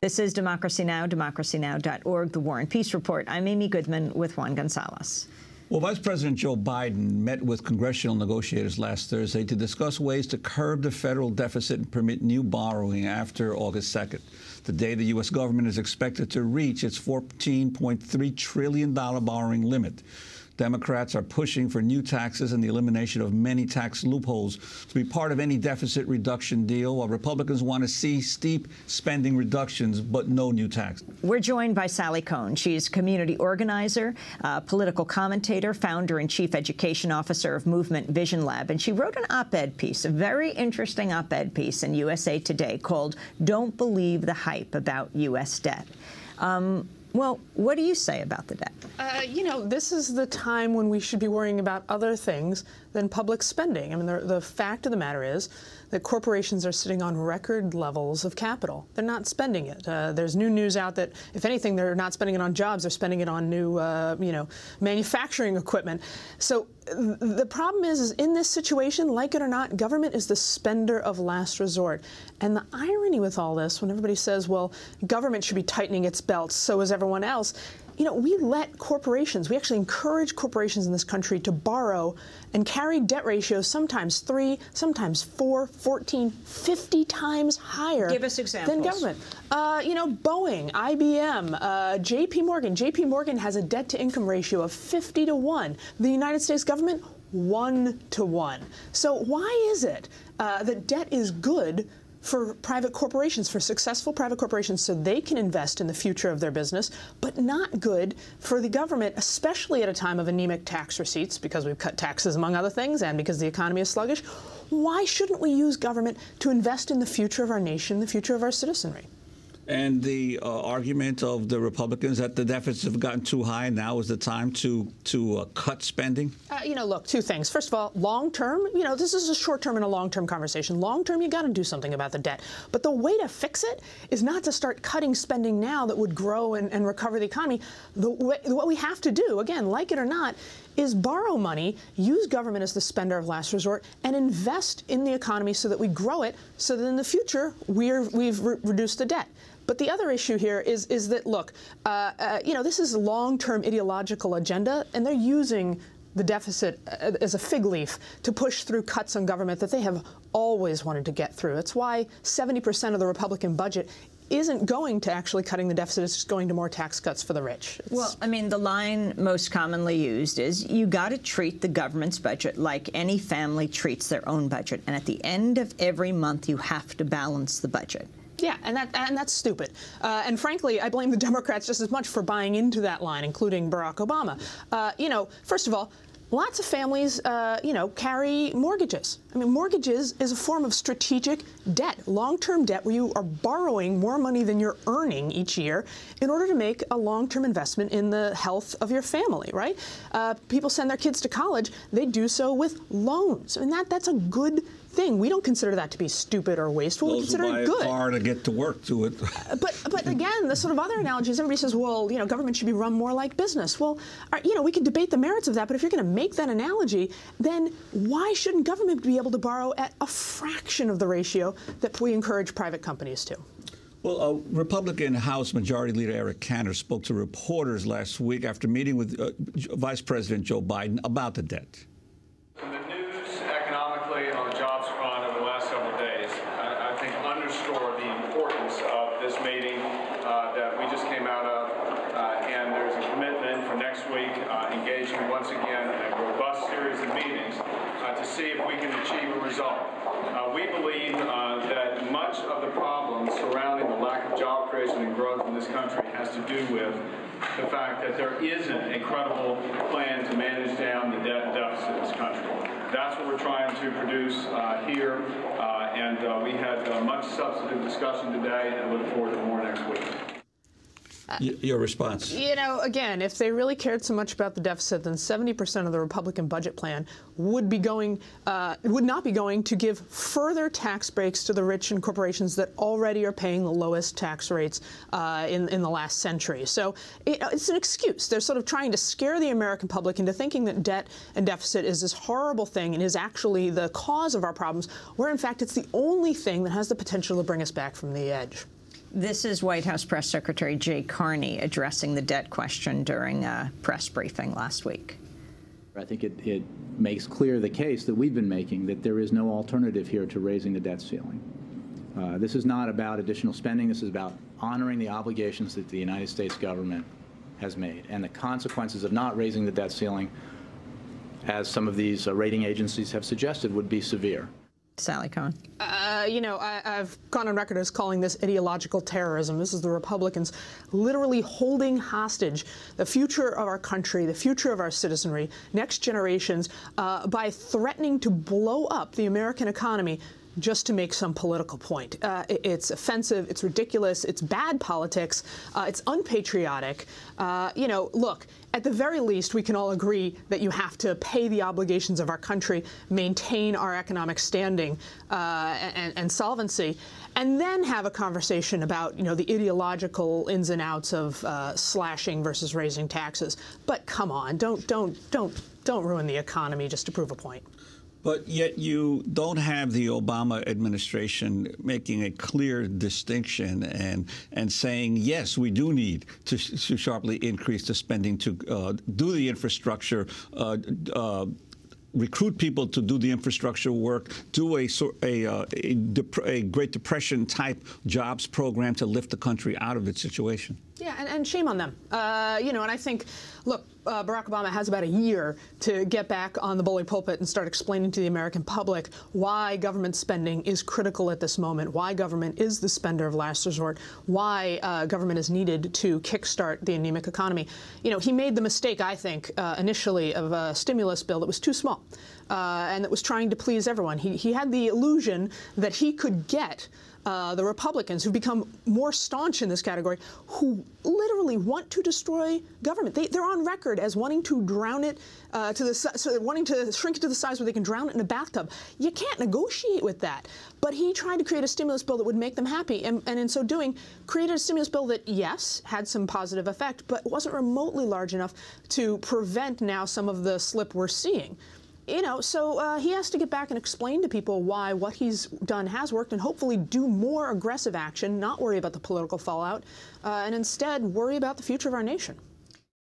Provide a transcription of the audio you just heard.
This is Democracy Now!, democracynow.org, The War and Peace Report. I'm Amy Goodman with Juan Gonzalez. Well, Vice President Joe Biden met with congressional negotiators last Thursday to discuss ways to curb the federal deficit and permit new borrowing after August 2nd, the day the U.S. government is expected to reach its $14.3 trillion borrowing limit. Democrats are pushing for new taxes and the elimination of many tax loopholes to be part of any deficit reduction deal, while Republicans want to see steep spending reductions but no new tax. We're joined by Sally Kohn. She's community organizer, political commentator, founder and chief education officer of Movement Vision Lab. And she wrote an op-ed piece, a very interesting op-ed piece in USA Today called "Don't Believe the Hype About U.S. Debt." Well, what do you say about the debt? You know, this is the time when we should be worrying about other things than public spending. I mean, the fact of the matter is that corporations are sitting on record levels of capital. They're not spending it. There's new news out that, if anything, they're not spending it on jobs. They're spending it on new, manufacturing equipment. So the problem is in this situation, like it or not, government is the spender of last resort. And the irony with all this, when everybody says, well, government should be tightening its belts, so is everyone else, you know, we let corporations, we actually encourage corporations in this country to borrow and carry debt ratios sometimes 3, sometimes 4, 14, 50 times higher. Give us examples. Than government. Boeing, IBM, J.P. Morgan. J.P. Morgan has a debt-to-income ratio of 50 to 1. The United States government, 1 to 1. So why is it that debt is good for private corporations, for successful private corporations, so they can invest in the future of their business, but not good for the government, especially at a time of anemic tax receipts, because we've cut taxes, among other things, and because the economy is sluggish? Why shouldn't we use government to invest in the future of our nation, the future of our citizenry? And the argument of the Republicans that the deficits have gotten too high, now is the time to cut spending? Look, two things. First of all, long term, this is a short term and a long term conversation. Long term, you got to do something about the debt. But the way to fix it is not to start cutting spending now that would grow and recover the economy. What we have to do, again, like it or not, is borrow money, use government as the spender of last resort, and invest in the economy so that we grow it, so that in the future we've reduced the debt. But the other issue here is that, look, this is a long-term ideological agenda, and they're using the deficit as a fig leaf to push through cuts on government that they have always wanted to get through. It's why 70% of the Republican budget isn't going to actually cutting the deficit. It's just going to more tax cuts for the rich. Well, I mean, the line most commonly used is you got to treat the government's budget like any family treats their own budget. And at the end of every month, you have to balance the budget. Yeah, and that's stupid. And frankly, I blame the Democrats just as much for buying into that line, including Barack Obama. First of all, lots of families, carry mortgages. I mean, mortgages is a form of strategic debt, long-term debt, where you are borrowing more money than you're earning each year in order to make a long-term investment in the health of your family, right? People send their kids to college. They do so with loans. I mean, that's a good thing. We don't consider that to be stupid or wasteful. We consider it good. Those who buy a car to get to work do it. But again, the sort of other analogies, everybody says, well, government should be run more like business. Well, we can debate the merits of that, but if you're going to make that analogy, then why shouldn't government be able to borrow at a fraction of the ratio that we encourage private companies to? Well, Republican House Majority Leader Eric Cantor spoke to reporters last week after meeting with Vice President Joe Biden about the debt. In the news economically on the jobs front over the last several days, I think underscore the importance of this meeting that we just came out of, and there's a commitment for next week engaging once again in a robust series of meetings to see if we can achieve a result. We believe that much of the problems surrounding the lack of job creation and growth in this country has to do with the fact that there isn't a credible plan to manage down the debt and deficit in this country. That's what we're trying to produce here, and we had much substantive discussion today and look forward to more next week. Your response? Again, if they really cared so much about the deficit, then 70% of the Republican budget plan would not be going to give further tax breaks to the rich and corporations that already are paying the lowest tax rates in the last century. So it's an excuse. They're sort of trying to scare the American public into thinking that debt and deficit is this horrible thing and is actually the cause of our problems, where in fact it's the only thing that has the potential to bring us back from the edge. This is White House Press Secretary Jay Carney addressing the debt question during a press briefing last week. I think it makes clear the case that we've been making, that there is no alternative here to raising the debt ceiling. This is not about additional spending. This is about honoring the obligations that the United States government has made. And the consequences of not raising the debt ceiling, as some of these rating agencies have suggested, would be severe. Sally Kohn. You know, I've gone on record as calling this ideological terrorism. This is the Republicans literally holding hostage the future of our country, the future of our citizenry, next generations, by threatening to blow up the American economy just to make some political point. It's offensive, it's ridiculous, it's bad politics, it's unpatriotic. You know, look, at the very least, we can all agree that you have to pay the obligations of our country, maintain our economic standing and solvency, and then have a conversation about, you know, the ideological ins and outs of slashing versus raising taxes. But come on, don't ruin the economy just to prove a point. But yet you don't have the Obama administration making a clear distinction and saying, yes, we do need to sharply increase the spending to do the infrastructure, recruit people to do the infrastructure work, do a Great Depression type jobs program to lift the country out of its situation. Yeah, and shame on them. You know, and I think, look, Barack Obama has about a year to get back on the bully pulpit and start explaining to the American public why government spending is critical at this moment, why government is the spender of last resort, why government is needed to kickstart the anemic economy. You know, he made the mistake, I think, initially of a stimulus bill that was too small and that was trying to please everyone. He had the illusion that he could get the Republicans, who've become more staunch in this category, who literally want to destroy government. They're on record as wanting to drown it wanting to shrink it to the size where they can drown it in a bathtub. You can't negotiate with that. But he tried to create a stimulus bill that would make them happy, and in so doing, created a stimulus bill that, yes, had some positive effect, but wasn't remotely large enough to prevent now some of the slip we're seeing. You know, so he has to get back and explain to people why what he's done has worked, and hopefully do more aggressive action, not worry about the political fallout, and instead worry about the future of our nation.